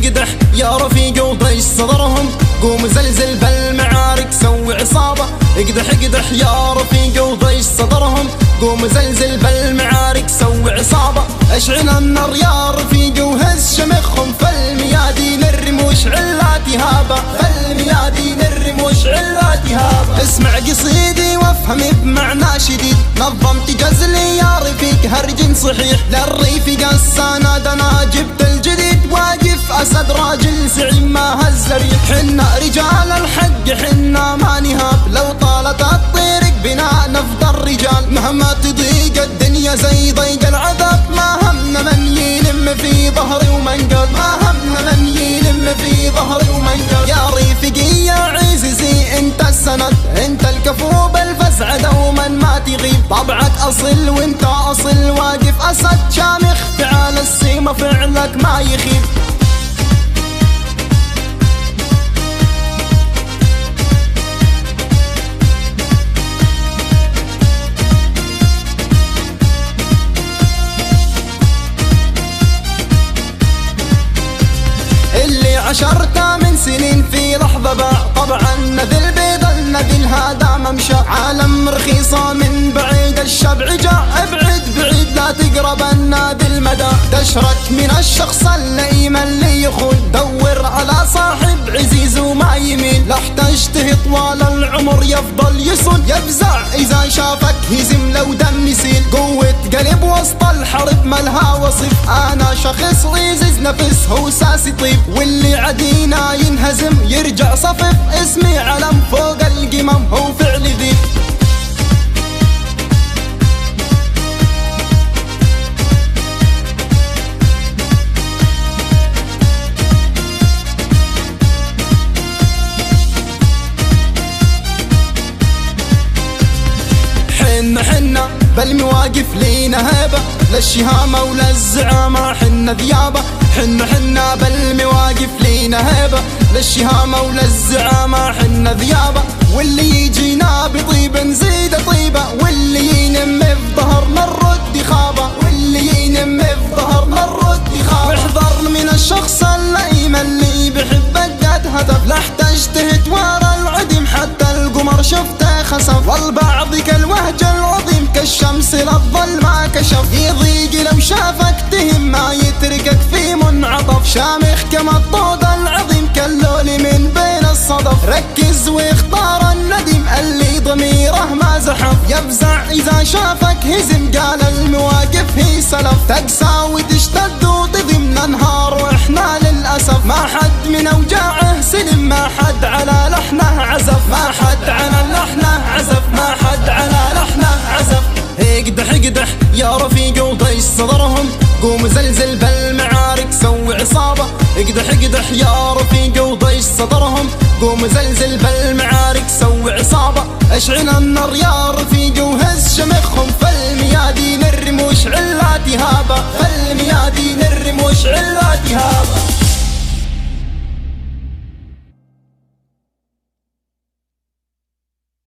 اقدح يا رفيق وضيش صدرهم، قوم زلزل بالمعارك سوي عصابة. اقدح يا رفيق وضيش صدرهم، قوم زلزل بالمعارك سوي عصابة. اشعل النار يا رفيق وهز شمخهم، فالميادين الرموش علات هابة، فالميادين الرموش علات هابة. اسمع قصيدي وافهم بمعنى شديد، نظمت جزلي يا رفيق هرج صحيح، للريف قصاناد انا جبت الجديد، واقف اسد راجل زعيم ما هز ريح. حنا رجال الحق حنا ما نهاب، لو طالت الطريق بنا نفضل الرجال، مهما تضيق الدنيا زي ضيق العذاب، ما همنا من يلم في ظهري ومنقل، ما همنا من يلم في ظهري ومنقل. يا رفيقي يا عزيزي انت السند، انت الكفو بالفزع دوما ما تغيب، طبعك اصل وانت اصل، واقف اسد شامخ فعال السيما فعلك ما يخيب. عشرته من سنين في لحظة باع، طبعا نذل بيض النذل هذا ممشى، عالم رخيصة من بعيد الشبع جاء، ابعد بعيد لا تقرب النادي المدى. تشرك من الشخص اللئيم اللي يخون، دور على صاحب عزيز وما يميل، لاحتجته طوال العمر يفضل يصون، يفزع اذا شافك هزم لو دم يسيل، قوة قلب وسط الحرب ملها وصف، انا شخص عزيز نفس هو ساسي طيب، واللي عدينا ينهزم يرجع صفف، اسمي علم فوق القمم هو فعل ذيب. حنا بالمواقف لينا هيبة، للشهامة وللزعامة حنا ذيابة، حنا بالمواقف لينا هيبة، للشهامة وللزعامة حنا ذيابة، واللي يجينا بطيب نزيد طيبة، واللي ينم في ظهرنا نرد خابة، واللي ينم في ظهرنا نرد خابة. واحذر من الشخص اللئيم اللي بحبك قد هدف، لا احتجته ورا العدم حتى القمر شفته خسف، والبعض كالوهج العظيم كالشمس للظل ما كشف، يضيق لو شافك تهم ما يتركك في منعطف، شامخ كما الطود العظيم كاللول من بين الصدف، ركز واختار الندم اللي ضميره ما زحف، يفزع اذا شافك هزم قال المواقف هي سلف، تقسى وتشتد وتضم ننهار واحنا للاسف، ما حد من اوجاعه سلم، ما حد على لحنه عزف، ما حد على لحنه عزف، ما حد على لحنه عزف. اقدح يا رفيق وضيش صدرهم، قوم زلزل بالمعارك سوي عصابة. اقدح يا رفيق وضيش صدرهم، قوم زلزل بالمعارك سوي عصابة. اشعل النار يا رفيق وهز شمخهم، فالميادين الرموش علات هابة، فالميادين الرموش علات هابة.